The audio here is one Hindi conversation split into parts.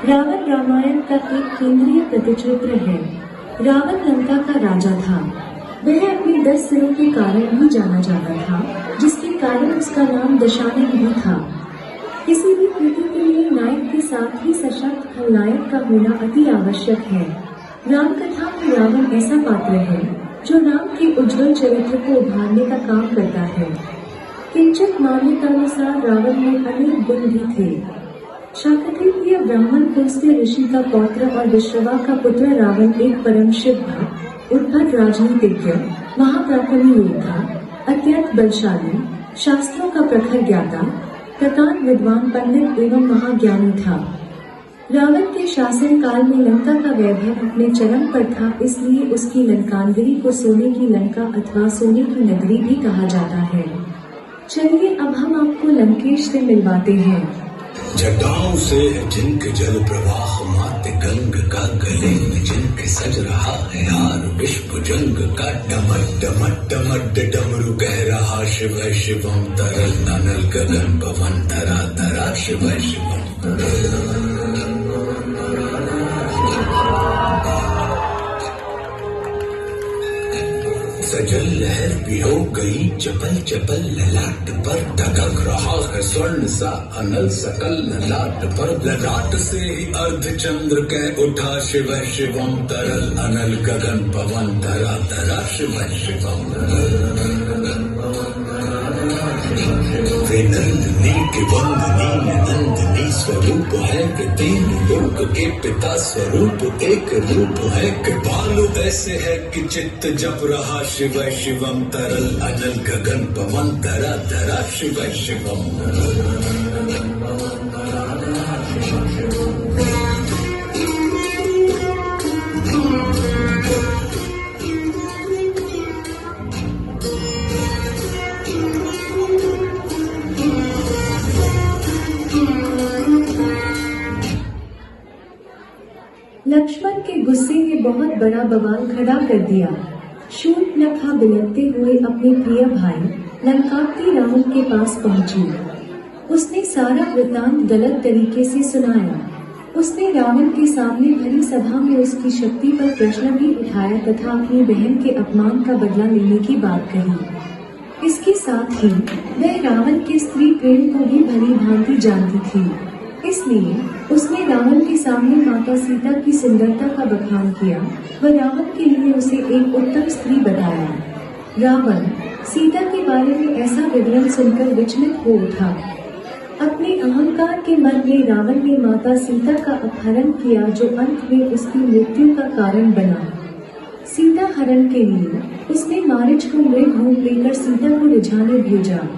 रावण रामायण का एक केंद्रीय प्रतिचित्र है। रावण लंका का राजा था। वह अपने 10 सिरों के कारण भी जाना जाता था, जिसके कारण उसका नाम दशानन भी था। किसी भी कृति के लिए नायक के साथ ही सशक्त खलनायक का होना अति आवश्यक है। राम कथा में रावण ऐसा पात्र है जो राम के उज्जवल चरित्र को उभारने का काम करता है। किंचित मान्यतानुसार रावण में अनेक गुण भी थे। शाकटीय ब्राह्मण कुल से ऋषि का पौत्र और विश्रवा का पुत्र रावण एक परम शिव भक्त, उद्धत राजनीतिज्ञ, महापराक्रमी योद्धा, अत्यंत बलशाली, शास्त्रों का प्रखर ज्ञाता, प्रकांड विद्वान पंडित एवं महाज्ञानी था। रावण के शासन काल में लंका का वैभव अपने चरम पर था, इसलिए उसकी लंकानगिरी को सोने की लंका अथवा सोने की नगरी भी कहा जाता है। चलिए अब हम आपको लंकेश से मिलवाते हैं। जटाओं से जिनके जल प्रवाह माते गंग का, गले में जिनके सज रहा है हार विश्व जंग का, डमर डमर डमर डमरू कह रहा शिव शिवम तरल ननल गगन पवन धरा धरा शिव शिवम। सजल लहर भी हो गई चपल चपल, ललाट पर धगक रहा है स्वर्ण सा अनल सकल, ललाट पर ललाट से ही अर्ध चंद्र कह उठा शिव शिवम तरल अनल गगन पवन धरा धरा शिव शिवम। वे नंदनी के वंदनी नंदनी स्वरूप है कि तीन लोक के पिता स्वरूप एक रूप है कि बालू ऐसे है कि चित्त जप रहा शिव शिवम तरल अनल गगन पवन धरा धरा शिव शिवम। लक्ष्मण के गुस्से ने बहुत बड़ा बवाल खड़ा कर दिया। शूर्पणखा बिलखते हुए अपने प्रिय भाई लंकापति रावण के पास पहुंची। उसने सारा वृत्तांत गलत तरीके से सुनाया। उसने रावण के सामने भरी सभा में उसकी शक्ति पर प्रश्न भी उठाया तथा अपनी बहन के अपमान का बदला लेने की बात कही। इसके साथ ही वह रावण के स्त्री प्रेम को भी भली भांति जानती थी, इसलिए उसने रावण के सामने माता सीता की सुंदरता का बखान किया व रावण के लिए उसे एक उत्तम स्त्री बताया। रावण सीता के बारे में ऐसा विवरण सुनकर विचलित हो उठा। अपने अहंकार के मद में रावण ने माता सीता का अपहरण किया, जो अंत में उसकी मृत्यु का कारण बना। सीता हरण के लिए उसने मारीच को मृग रूप लेकर सीता को रिझाने भेजा।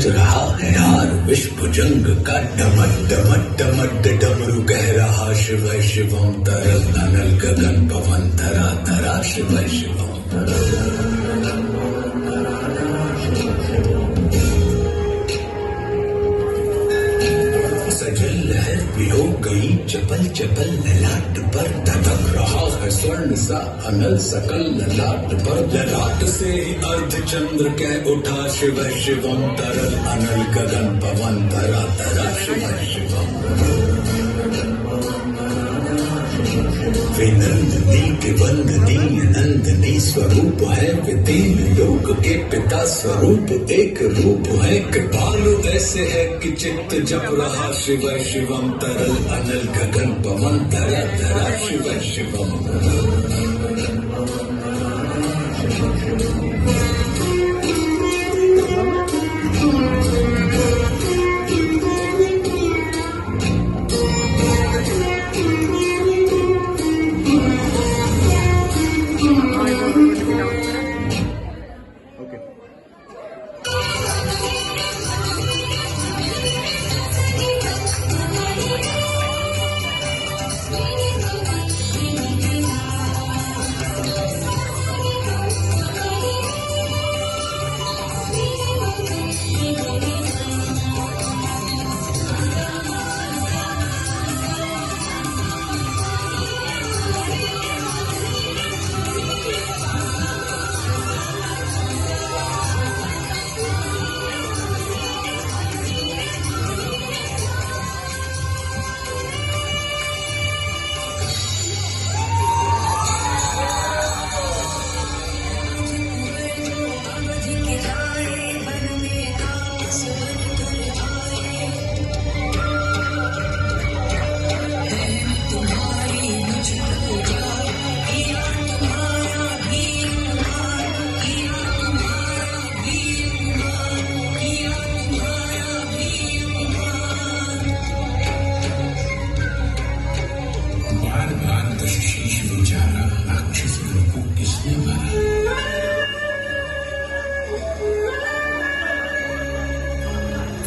रहा है हार विश्व जंग का, डमर डमर डमर डमरू कह रहा शिव शिवम तरल ननल गगन पवन धरा धरा शिव शिवम। सजल लहर भी हो गई चपल चपल, ललाट पर धधक रहा है स्वर्ण सा अनल सकल, ललाट पर ललाट से ही अर्ध चंद्र कह उठा शिव शिवम तरल अनल गगन पवन धरा धरा शिव शिवम। वे नंदनी के वंदनी नंदनी स्वरूप है कि तीन लोक के पिता स्वरूप एक रूप है कि बालू ऐसे है कि चित्त जप रहा शिव शिवम तरल अनल गगन पवन धरा धरा शिव शिवम।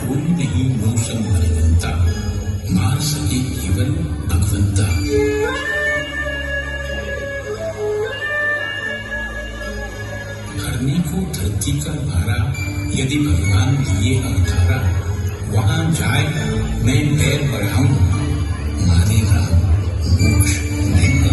कोई नहीं मोशन बलवंता, मार सके केवल भगवंता। धरनी को धरती का भारा यदि भगवान लिए अवतारा, वहां जाए मैं पैर बढ़ाऊं, मारेगा मोक्ष देगा।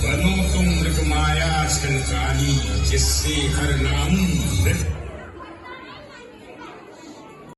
बनो तुम मृग माया छलकानी, जिससे हर नाम मृत